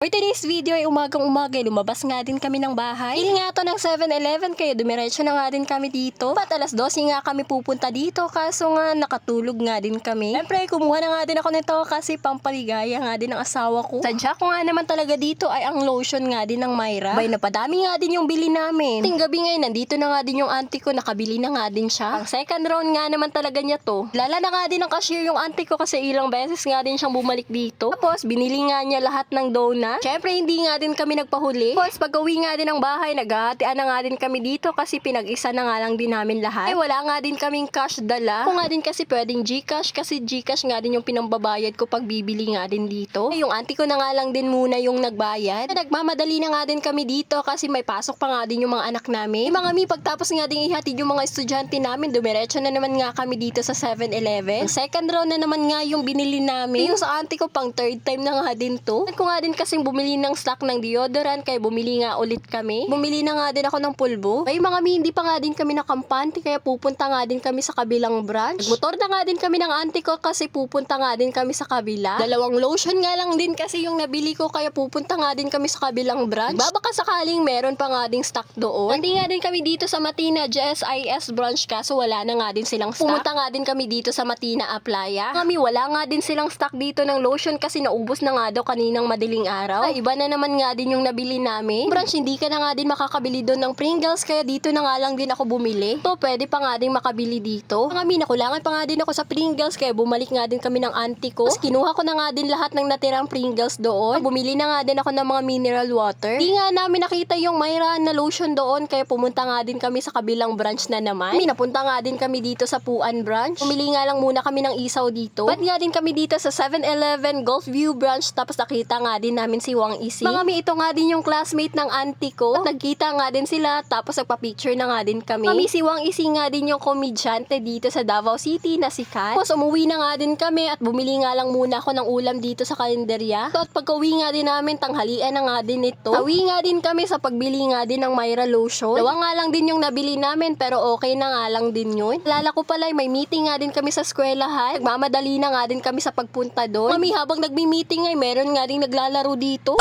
For today's video ay umagang-umaga lumabas nga din kami ng bahay. Dahil nga to ng 7-Eleven kaya dumiretso na nga din kami dito. Pat alas 12 nga kami pupunta dito kaso nga nakatulog nga din kami. Siyempre kumuha na nga din ako nito kasi pampaligaya nga din ng asawa ko. Sadya ko nga naman talaga dito ay ang lotion nga din ng Myra. Bay napadami nga din yung bili namin. Ting gabi ngayon nandito na nga din yung auntie ko, nakabili na nga din siya. Ang second round nga naman talaga niya to. Lala na nga din ng cashier yung auntie ko kasi ilang beses nga din siyang bumalik dito. Tapos binili nga niya lahat ng donut. Syempre hindi nga din kami nagpahuli. Tapos pag uwi nga din ng bahay, naghahatian na nga din kami dito kasi pinag-isa na nga lang din namin lahat. Ay wala nga din kaming cash dala. Kung nga din kasi pwedeng Gcash kasi Gcash nga din yung pinambabayad ko pag bibili nga din dito. Ay, yung auntie ko na nga lang din muna yung nagbayad. Nagmamadali na nga din kami dito kasi may pasok pa nga din yung mga anak namin. Yung mga mi pagtapos nga din ihatid yung mga estudyante namin, dumiretso na naman nga kami dito sa 7-Eleven. Second round na naman nga yung binili namin. Yung sa auntie ko pang third time na nga din to. At ko nga din kasing bumili ng stock ng deodorant kaya bumili nga ulit kami. Bumili na nga din ako ng pulbo. Ay mga mi, hindi pa nga din kami nakampante kaya pupunta nga din kami sa kabilang branch. Motor na nga din kami ng auntie ko kasi pupunta nga din kami sa kabila. Dalawang lotion nga lang din kasi yung nabili ko kaya pupunta nga din kami sa kabilang branch. Baka sakaling meron pa nga ding stock doon. Hindi nga din kami dito sa Matina JSIS branch kaso wala na nga din silang stock. Pumunta nga din kami dito sa Matina Aplaya. Kami wala nga din silang stock dito ng lotion kasi naubos na nga daw kaninang madaling araw. Ay, iba na naman nga din yung nabili namin. Branch hindi ka na nga din makakabili doon ng Pringles kaya dito na nga lang din ako bumili. To pwede pa nga din makabili dito. Kami nakulangan pa nga din ako sa Pringles kaya bumalik nga din kami ng auntie ko. Tapos kinuha ko na nga din lahat ng natirang Pringles doon. Bumili na nga din ako ng mga mineral water. Di nga namin nakita yung Myra na lotion doon kaya pumunta nga din kami sa kabilang branch na naman. Napunta nga din kami dito sa Puan branch. Bumili nga lang muna kami ng isaw dito. Ba't nga din kami dito sa 7-Eleven Gulfview branch tapos nakita nga din namin si Wang Isi. Mga mi, ito nga din yung classmate ng auntie ko. At nagkita nga din sila tapos nagpa-picture na nga din kami. Kami si Wang Isi nga din yung komedyante dito sa Davao City na sikat. Tapos umuwi na nga din kami at bumili nga lang muna ako ng ulam dito sa kalenderya. So, at pagka-uwi nga din namin, tanghalian na nga din ito. Uwi nga din kami sa pagbili nga din ng Myra lotion. Dawa nga lang din yung nabili namin pero okay na nga lang din yun. Lala ko pala, may meeting nga din kami sa eskwelahan. Nagmamadali na nga din kami sa pagpunta doon. Mami, habang nagmi-meeting ay meron nga din naglalaro dito.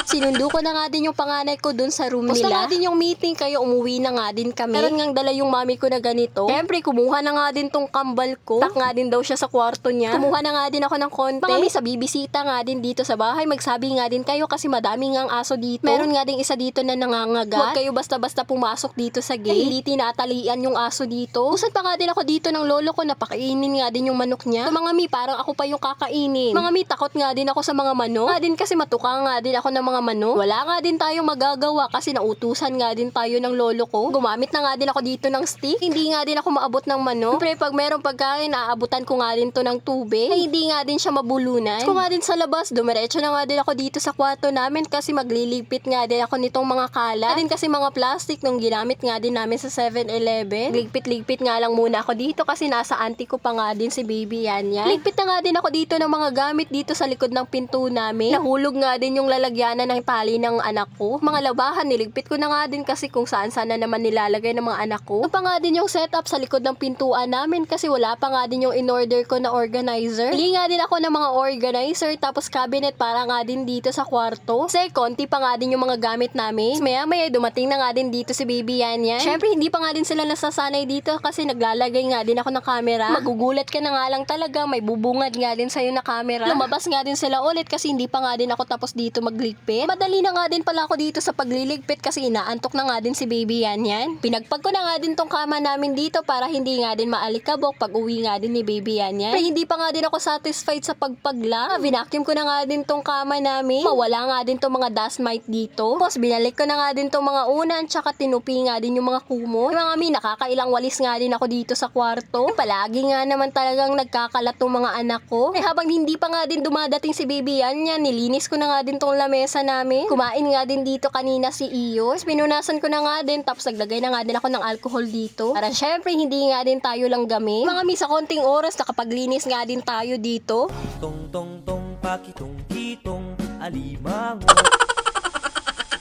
Sinundo ko na nga din yung panganay ko dun sa room nila. Basta nga din yung meeting kaya umuwi na nga din kami. Meron ngang dala yung mami ko na ganito. Siyempre, kumuha na nga din tong kambal ko. Tak nga din daw siya sa kwarto niya. Kumuha na nga din ako ng konti. Mga sa bibisita nga din dito sa bahay. Magsabi nga din kayo kasi madami ngang aso dito. Meron nga din isa dito na nangangagat. Huwag kayo basta-basta pumasok dito sa gate. Hindi tinatalian yung aso dito. Usad pa nga din ako dito ng lolo ko na pakainin nga din yung manok niya. So, mga mi, parang ako pa yung kakainin. Mga mi, takot nga din ako sa mga manok. Nga din kasi matuka nga din ako ng mga manok. Wala nga din tayong magagawa kasi nautusan nga din tayo ng lolo ko. Gumamit na nga din ako dito ng stick. Hindi nga din ako maabot ng manok. Siyempre pag merong pagkain, aabutan ko nga din to ng tubig. Ay, hindi nga din siya mabulunan. Kung nga din sa labas, dumiretso na nga din ako dito sa kwarto namin kasi magliligpit nga din ako nitong mga kalat. Din kasi mga plastic nung ginamit nga din namin sa 7-Eleven. Ligpit-ligpit nga lang muna ako dito kasi nasa auntie ko pa nga din si baby yan. Ligpit na nga din ako dito ng mga gamit dito sa likod ng pinto namin. Nahulog nga din yung lalagyanan ng tali ng anak ko. Mga labahan, niligpit ko na nga din kasi kung saan-saan na naman nilalagay ng mga anak ko. Ito pa nga din yung setup sa likod ng pintuan namin kasi wala pa nga din yung in-order ko na organizer. Bili nga din ako ng mga organizer tapos cabinet para nga din dito sa kwarto. Kasi konti pa nga din yung mga gamit namin. Maya-maya dumating na nga din dito si baby yan. Syempre hindi pa nga din sila nasasanay dito kasi naglalagay nga din ako ng camera. Magugulat ka na nga lang talaga, may bubungad nga din sa'yo na camera. Lumabas nga din sila ulit kasi hindi pa nga din ako tapos dito magligpit. Madali na nga din pala ako dito sa pagliligpit kasi inaantok na nga din si baby yan. Pinagpag ko na nga din tong kama namin dito para hindi nga din maalikabok pag uwi nga din ni baby yan. Pero hindi pa nga din ako satisfied sa pagpagla. Vacuum ko na nga din tong kama namin. Mawala nga din tong mga dust mite dito. Tapos binalik ko na nga din tong mga unan tsaka tinupi nga din yung mga kumot. Yung mga mi, nakakailang walis nga din ako dito sa kwarto. Palagi nga naman talagang nagkakalat tong mga anak ko. Habang hindi pa nga din dumadating si baby yan, nilinis ko na nga din tong lamesa namin. Kumain nga din dito kanina si Iyo. Pinunasan ko na nga din tapos naglagay na nga din ako ng alcohol dito. Para syempre hindi nga din tayo lang gamit. Mga mi, sa konting oras nakapaglinis nga din tayo dito. Tong tong tong pakitong kitong alimango.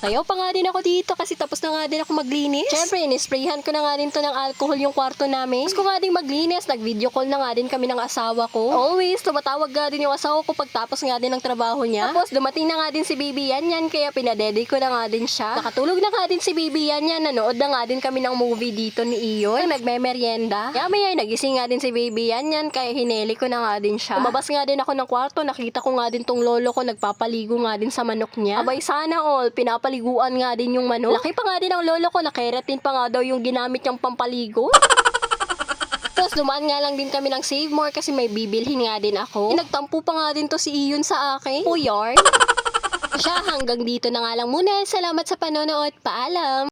Sasayaw pa nga din ako dito kasi tapos na nga din ako maglinis. Syempre, inisprayhan ko na nga din to ng alcohol yung kwarto namin. Tapos ko nga din maglinis, nag-video call na nga din kami ng asawa ko. Always, tumatawag nga din yung asawa ko pagtapos nga din ng trabaho niya. Tapos dumating na nga din si Baby Yan kaya pinadede ko na nga din siya. Nakatulog na nga din si Baby Yan, nanood na nga din kami ng movie dito ni Iyon. Nagme-merienda. Kaya may nagising nga din si Baby Yan kaya hineli ko na nga din siya. Lumabas nga din ako ng kwarto, nakita ko nga din tong lolo ko nagpapaligo nga din sa manok niya. Abay sana all, pinapaliguan nga din yung manok. Laki pa nga din ang lolo ko, nakeratin pa nga daw yung ginamit niyang pampaligo. Tapos dumaan nga lang din kami ng Save More kasi may bibilhin nga din ako. Nagtampo pa nga din to si Iyon sa akin. Puyarn. Siya, hanggang dito na nga lang muna. Salamat sa panonood. Paalam!